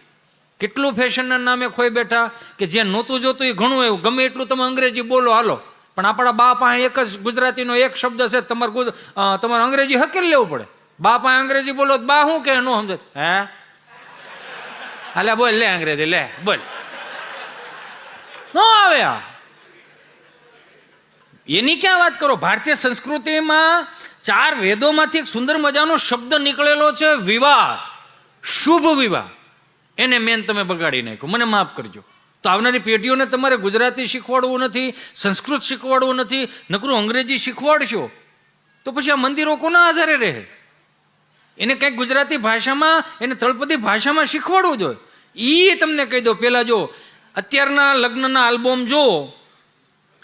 [SPEAKER 1] કેટલું ફેશનના નામે ખોઈ બેઠા કે જે નહોતું જોતું એ ઘણું એવું. ગમે એટલું તમે અંગ્રેજી બોલો હાલો, પણ આપણા બા પાસે એક જ ગુજરાતીનો એક શબ્દ છે, તમારે અંગ્રેજી હકેલી લેવું પડે. બા પાસે અંગ્રેજી બોલો તો બા શું કે ન સમજે? હે હાલે બોલ, લે અંગ્રેજી લે બોલ, નો આવે. આ એની ક્યાં વાત કરો? ભારતીય સંસ્કૃતિમાં 4 વેદોમાંથી એક સુંદર મજાનો શબ્દ નીકળેલો છે, વિવાહ, શુભ વિવાહ. એને મેન તમે બગાડી નાખ્યું, મને માફ કરજો. તો આવનારી પેઢીઓને તમારે ગુજરાતી શીખવાડવું નથી, સંસ્કૃત શીખવાડવું નથી, નકરું અંગ્રેજી શીખવાડશો તો પછી આ મંદિરો કોના આધારે રહે? એને કંઈક ગુજરાતી ભાષામાં, એને તળપદી ભાષામાં શીખવાડવું જોઈએ. એ તમને કહી દો, પહેલાં જો અત્યારના લગ્નના આલ્બમ જો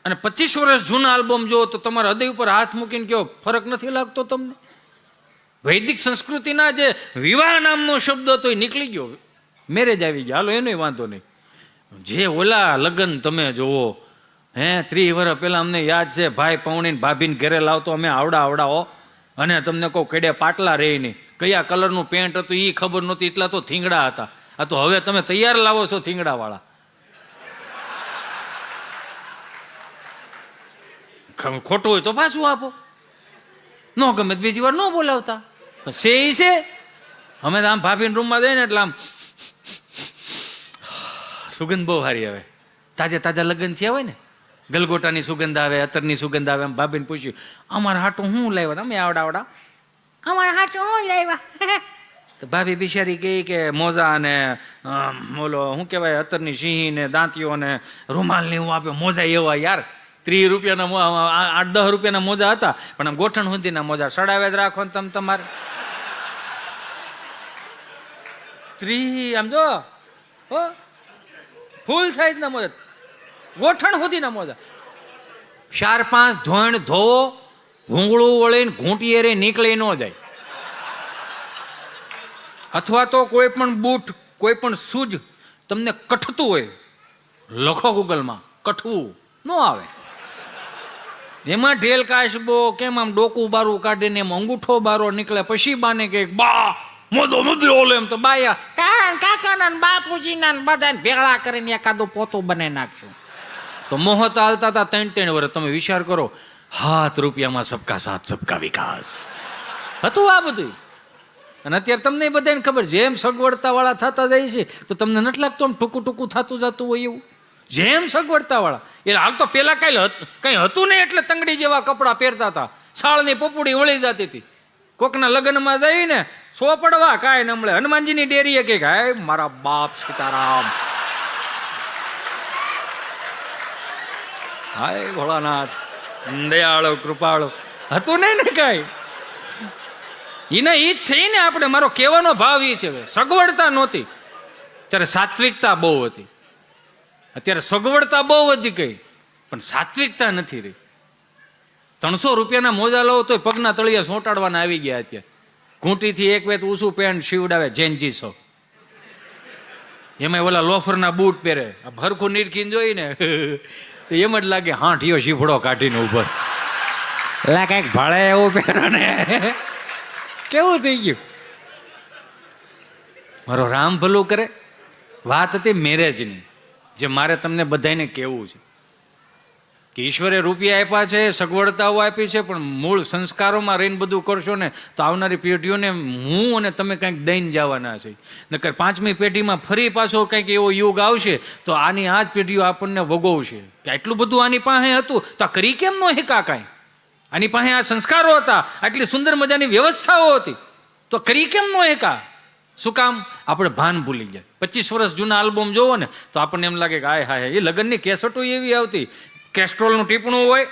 [SPEAKER 1] અને 25 વર્ષ જૂના આલ્બમ જો તો તમારા હૃદય ઉપર હાથ મૂકીને કહો, ફરક નથી લાગતો તમને? વૈદિક સંસ્કૃતિના જે વિવાહ નામનો શબ્દ હતો એ નીકળી ગયો, મેરેજ આવી ગયા, હાલો એનો વાંધો નહીં. જે ઓલા લગ્ન તમે જોવો, 30 વર્ષ પહેલાં અમને યાદ છે, ભાઈ પૌણીને ભાભીને ઘરે લાવતો અમે આવડાવો, અને તમને કહું કેડે પાટલા રહી નહીં, કયા કલરનું પેન્ટ હતું એ ખબર નહોતી, એટલા તો થીંગડા હતા. આ તો હવે તમે તૈયાર લાવો છો થીંગડાવાળા. ખોટું હોય તો પાછું આપો, ન ગમે બીજી વાર ન બોલાવતા. છે એ છે. અમે તો આમ ભાભીના રૂમમાં જઈએ ને એટલે આમ સુગંધ બહુ સારી આવે. તાજા લગ્ન થયા હોય ને, ગલગોટાની સુગંધ આવે, અત્તરની સુગંધ આવે. આમ ભાભીને પૂછ્યું, અમારા હાટું હું લાવ્યા? તમે આવડા
[SPEAKER 2] અમારા હાચું હું લાવ્યા?
[SPEAKER 1] તો ભાભી બિચારી કહી કે મોજા અને ઓલો શું કહેવાય, અત્તરની સિંહી ને દાંતીઓ ને રૂમાલની હું આપ્યો. મોજા એવા યાર, 30 રૂપિયાના 8-10 રૂપિયાના મોજા હતા, પણ આમ ગોઠણ સુધીના મોજા સડાવે જ રાખો ને તમે તમારે. 30 આમ જો ફૂલ સાઈઝના મોજા, ગોઠણ સુધીના મોજા. 4-5 ધોણ ધોવો, ભૂંગળું વળીને ઘૂંટીએ રે નીકળી ન જાય. અથવા તો કોઈ પણ બૂટ, કોઈ પણ શૂઝ તમને કઠતું હોય, લખો ગૂગલમાં, કઠવું ન આવે. એમાં ઢેલ કાશબો કેમ આમ ડોકું બારું કાઢીને એમ અંગૂઠો બારો નીકળે, પછી બાને કે બા મોદો ઓલે, એમ તો બાયા કાકાના બાપુજીના બધાને ભેળા કરીને એકાદો પોતો બનાવી નાખશું. તો મોહત હાલતા હતા 3-3 વર્ષ. તમે વિચાર કરો, 7 રૂપિયામાં સબકા સાથ સબકા વિકાસ હતું આ બધું. અને અત્યારે તમને બધાને ખબર, જેમ સગવડતા વાળા થતા જાય છે તો તમને નથી લાગતું આમ ટૂંકું થતું જતું હોય એવું? જેમ સગવડતા વાળા, એ હાલ તો પેલા કઈ હતું નહીં એટલે તંગડી જેવા કપડાં પહેરતા હતા, સાળની પપુડી વળી જતી હતી. કોકના લગ્નમાં જઈને સોપડવા કાંઈ ન મળે. હનુમાનજીની ડેરીએ કે હાય મારા બાપ સીતારામ, હાય ભોળાનાથ, દયાળો કૃપાળો, હતું નહીં ને કાંઈ. એને એ જ છે ને આપણે, મારો કહેવાનો ભાવ એ છે, સગવડતા નહોતી ત્યારે સાત્વિકતા બહુ હતી. અત્યારે સગવડતા બહુ વધી ગઈ પણ સાત્વિકતા નથી રહી. 300 રૂપિયાના મોજા લો તો પગના તળિયા સોંટાડવાના આવી ગયા. અત્યારે ઘૂંટીથી એક વેત ઊંચું પેન્ટ સીવડાવે જેનજીસો, એમાં ઓલા લોફરના બૂટ પહેરે, હરખું નીરખીને જોઈને તો એમ જ લાગે હાંઠિયો શીફડો કાઢીને ઉપર એટલે કંઈક ભાડે એવું પહેરો ને કેવું થઈ ગયું. મારો રામ ભલું કરે. વાત હતી મેરેજની, જે મારે તમને બધાને કહેવું છે કે ઈશ્વરે રૂપિયા આપ્યા છે, સગવડતાઓ આપી છે, પણ મૂળ સંસ્કારોમાં રહીને બધું કરશો ને તો આવનારી પેઢીઓને હું અને તમે કંઈક દઈને જવાના છે. નકર 5મી પેઢીમાં ફરી પાછો કંઈક એવો યુગ આવશે તો આની આ જ પેઢીઓ આપણને વગોવશે કે આટલું બધું આની પાસે હતું તો આ કરી કેમ ન હેકા કાંઈ? આની પાસે આ સંસ્કારો હતા, આટલી સુંદર મજાની વ્યવસ્થાઓ હતી તો કરી કેમ ન હેકા? શું કામ? આપણે ભાન ભૂલી ગયા. 25 વર્ષ જૂના આલ્બમ જોવો ને તો આપણને એમ લાગે કે હાય હાય, એ લગ્નની કેસેટો એવી આવતી, કેસ્ટ્રોલનું ટીપણું હોય,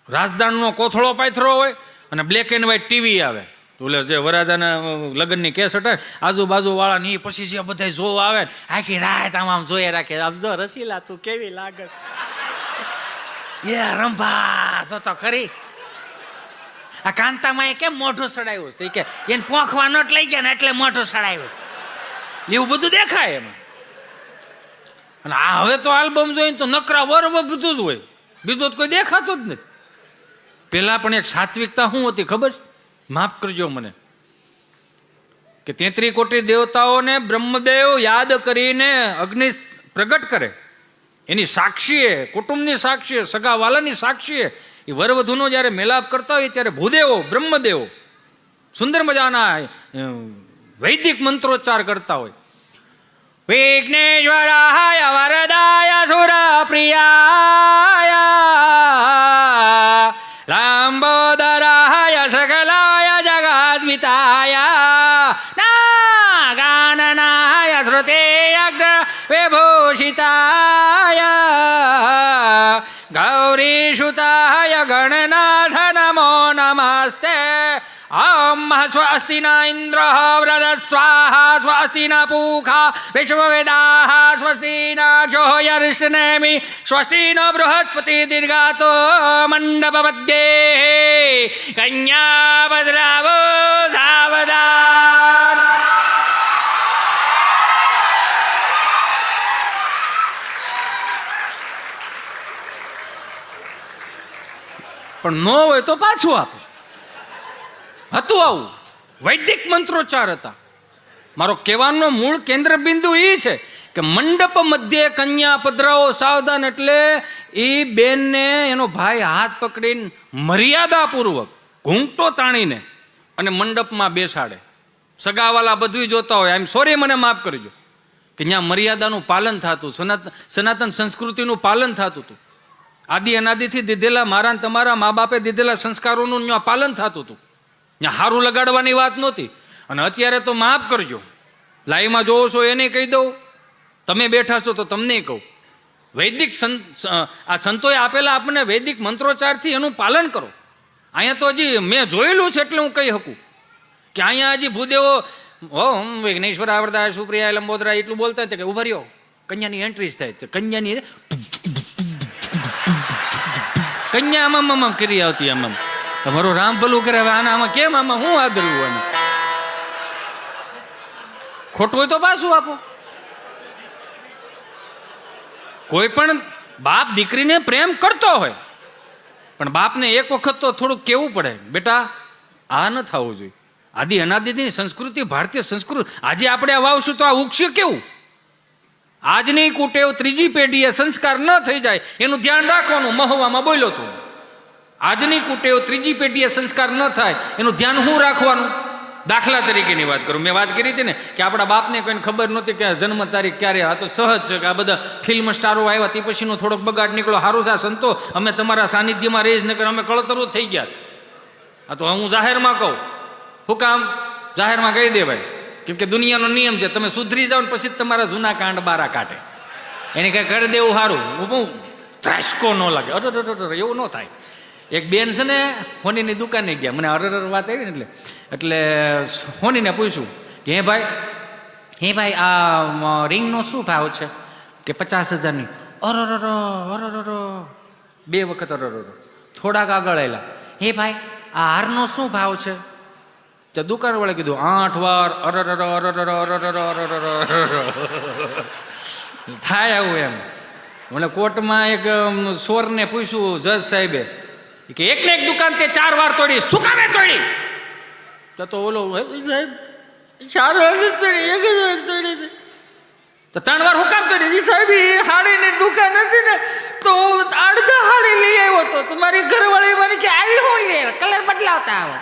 [SPEAKER 1] રાજદાણનો કોથળો પાથરો હોય અને બ્લેક એન્ડ વ્હાઈટ ટીવી આવે. ઓલે જે વરાજાના લગ્નની કેસેટ હોય, આજુબાજુ વાળા ની પછી જે બધા જોવા આવે આખી રાત આમ જોઈએ રાખે, આમ જો રસીલા તું કેવી લાગસ, એ રંભા જો તો ખરી. આ કાંતામાં એ કેમ મોઢું સડાયું છે કે એને પોંખવા નોટ લઈ ગયા ને એટલે મોઢું સડાયું છે. એવું બધું દેખાય એમાં. અને આ હવે તો આલ્બમ જોઈને તો નકરા વર્વ બધું જ હોય, બીજું તો કોઈ દેખાતું જ નથી. પેલા પણ એક સાત્વિકતા શું હતી ખબર? માફ કરજો મને, કે 33 કોટી દેવતાઓને બ્રહ્મદેવ યાદ કરીને અગ્નિ પ્રગટ કરે, એની સાક્ષીએ, કુટુંબની સાક્ષીએ, સગાવાલાની સાક્ષીએ એ વરવધુનો જ્યારે મેલાપ કરતા હોય ત્યારે ભૂદેવો બ્રહ્મદેવો સુંદર મજાના વૈદિક મંત્રોચ્ચાર કરતા હોય. વિઘ્નેશ્વરાય વરદાય સુરપ્રિયાય લાંબોદરાય સકલાય જગદ્વિતાય નાગાનનાય શ્રુતેયજ્ઞ વિભૂષિતાય ગૌરીસુતાય ગણનાથ નમો નમસ્તે. ઓમ સ્વસ્તિ ન ઇન્દ્ર વ્રત સ્વાહા સ્વસ્તિ ન પૂખા વિશ્વવેદા સ્વસ્તિ ન ક્ષોયર્ષ્ણેમિ સ્વસ્તિ ન બૃહસ્પતિ દીર્ઘાતો મંડપ મધ્યે કન્યા ભદ્રાવો સાવધાન. પણ ન હોય તો પાછું આપે. હતું આવું વૈદિક મંત્રોચ્ચાર હતા. મારો કહેવાનો મૂળ કેન્દ્ર બિંદુ એ છે કે મંડપ મધ્યે કન્યા પધરાવો સાવધાન, એટલે એ બેનને એનો ભાઈ હાથ પકડીને મર્યાદાપૂર્વક ઘૂંટો તાણીને અને મંડપમાં બેસાડે. સગાવાલા બધું જોતા હોય, આઈ એમ સોરી, મને માફ કરજો, કે ત્યાં મર્યાદાનું પાલન થતું, સનાતન સંસ્કૃતિનું પાલન થતું હતું. આદિ અનાદિથી દીધેલા મારા ને તમારા મા બાપે દીધેલા સંસ્કારોનું ત્યાં પાલન થતું હતું. ત્યાં હારું લગાડવાની વાત નહોતી. અને અત્યારે તો માફ કરજો, લાઈવમાં જોવો છો એને કહી દઉં, તમે બેઠા છો તો તમને કહું, વૈદિક આ સંતોએ આપેલા આપણને વૈદિક મંત્રોચ્ચારથી એનું પાલન કરો. અહીંયા તો હજી મેં જોયેલું છે એટલે હું કહી શકું કે અહીંયા હજી ભૂદેવો ઓમ વિઘ્નેશ્વર આવરદાય સુપ્રિયા લંબોદરા એટલું બોલતા હતા કે ઉભા રહ્યો, કન્યાની એન્ટ્રી થાય છે, કન્યાની કન્યા આમાં કરી આવતી, આમાં તમારો રામ ભલું કરે. હવે આમાં કેમ, આમાં શું આદરવું? આને ખોટું હોય તો પાછું આપો. કોઈ પણ બાપ દીકરીને પ્રેમ કરતો હોય, પણ બાપને એક વખત તો થોડુંક કેવું પડે, બેટા આ ન થવું જોઈએ. આદિ અનાદિની સંસ્કૃતિ, ભારતીય સંસ્કૃતિ, આજે આપણે આ વાવશું તો આ ઉગશે કેવું? આજની કુટેવ ત્રીજી પેઢીએ સંસ્કાર ન થઈ જાય એનું ધ્યાન રાખવાનું. મહુવામાં બોલ્યો તું, આજની કુટેવ ત્રીજી પેઢીએ સંસ્કાર ન થાય એનું ધ્યાન હું રાખવાનું? દાખલા તરીકેની વાત કરું, મેં વાત કરી હતી ને કે આપણા બાપને કોઈને ખબર નહોતી કે જન્મ તારીખ ક્યારે. આ તો સહજ છે કે આ બધા ફિલ્મ સ્ટારો આવ્યા તે પછીનો થોડોક બગાડ નીકળ્યો. સારું છે સંતો, અમે તમારા સાનિધ્યમાં રહી જ નકર અમે કળતરો થઈ ગયા. આ તો હું જાહેરમાં કહું, શું કામ જાહેરમાં કહી દે ભાઈ, કેમ કે દુનિયાનો નિયમ છે, તમે સુધરી જાઓ ને પછી તમારા જૂના કાંડ બારા કાઢે. એને કંઈ કરી દેવું સારું, હું ત્રાસકો ન લાગે. અરે એવું ન થાય. એક બેન છે ને હોનીની દુકાને ગયા, મને વાત આવી ને એટલે હોનીને પૂછ્યું કે હે ભાઈ આ રિંગનો શું ભાવ છે? કે 50,000ની. અરર 2 વખત અરર. થોડાક આગળ આવેલા, હે ભાઈ આ હારનો શું ભાવ છે? તો દુકાનવાળે કીધું 8 વાર અરર થાય આવું એમ. મને કોર્ટમાં એક સોરને પૂછ્યું જજ સાહેબે કે એકને એક દુકાન તે 4 વાર તોડી, શું કામે તોડી? તો ઓલો સાહેબ 4 વાર તોડી, 1 વાર તોડી, તો 3 વાર હું કામ તોડી? સાહેબ એ હાડીની દુકાન હતી ને તો અડધા હાડી લઈ આવ્યો હતો, તમારી ઘરવાળી મને કે આવી હું લે કલર બદલાવતા આવો.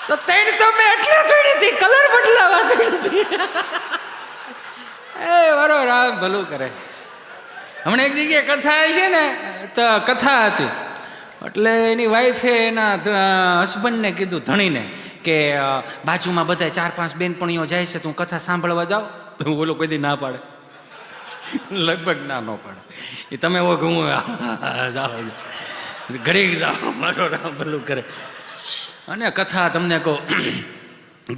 [SPEAKER 1] તો 3 તો મેં એટલે તોડી હતી, કલર બદલાવા તોડી હતી. એ બરો રામ ભલું કરે. હમણાં એક જગ્યાએ કથા છે ને, તો કથા હતી એટલે એની વાઈફે એના હસબન્ડને કીધું, ધણીને, કે બાજુમાં બધા 4-5 બેનપણીઓ જાય છે, તું કથા સાંભળવા જાઓ. બોલો કોઈ દી ના પાડે, લગભગ ના ન પાડે. એ તમે હું જાઓ ઘડીક જાઓ, મારો રામ ભલું કરે. અને કથા તમને કહું,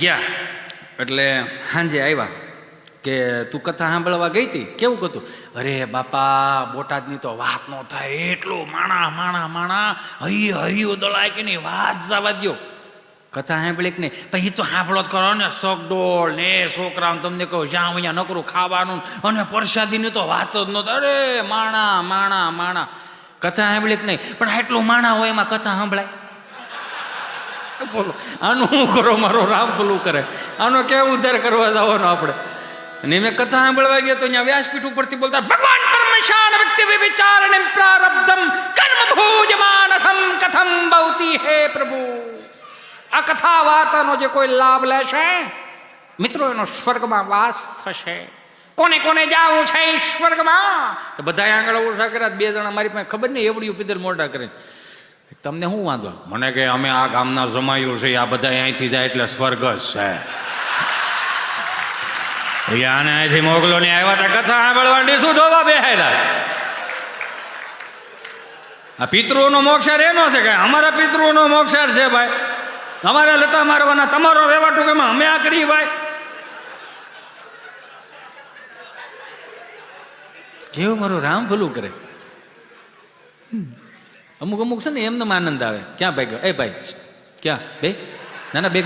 [SPEAKER 1] ગયા એટલે સાંજે આવ્યા કે તું કથા સાંભળવા ગઈ હતી, કેવું હતું? અરે બાપા બોટાદની તો વાત ન થાય, એટલું માણા હૈયું દળાય કે નહીં, વાત જવા દો. કથા સાંભળી કે નહીં પણ એ તો સાંભળો જ કરો ને શકડોળ ને છોકરાઓ તમને કહું જ્યાં અહીંયા નકરું ખાવાનું અને પ્રસાદીની તો વાત જ નહોતી. અરે માણા માણા માણા કથા સાંભળી કે નહીં પણ આટલું માણા હોય એમાં કથા સાંભળાય? બોલો આનું શું કરો? મારો રામ ભલું કરે. આનો કેવું ઉદ્ધાર કરવા જવાનો આપણે? અને મેં કથા સાંભળવા ગયો તો અહીંયા વ્યાસપીઠ ઉપરથી બોલતા ભગવાન પરમેશાન વ્યક્તિ વિચારણે પ્રારબ્ધમ કર્મ ભોજમાનસમ કથમ ભવતી હે પ્રભુ. આ કથા વાર્તાનો જે કોઈ લાભ લેશે મિત્રો એનો સ્વર્ગમાં વાસ થશે. કોને કોને જાવું છે સ્વર્ગમાં? તો બધા આંગળ ઓછા કર્યા. 2 જણા મારી પાસે ખબર નહીં એવડી પીધર મોટા કરે. તમને શું વાંધો? મને કે અમે આ ગામના જમાયું છે આ બધા અહીંથી જાય એટલે સ્વર્ગ જ છે. આને અહીંથી મોકલો ને આવ્યા હતા કથા સાંભળવાની શું જોવા બેહાયલા? આ પિતૃઓનો મોક્ષાર એનો છે કે અમારા પિતૃઓનો મોક્ષાર છે ભાઈ. અમારે લતા મારવાના, તમારો રહેવા ટૂંકમાં અમે આ કરી ભાઈ. કેવું મારું રામ ભલું કરે. અમુક અમુક છે ને એમને આનંદ આવે. ક્યાં ભાઈ ગયો? એ ભાઈ ક્યાં બે? ના ના બે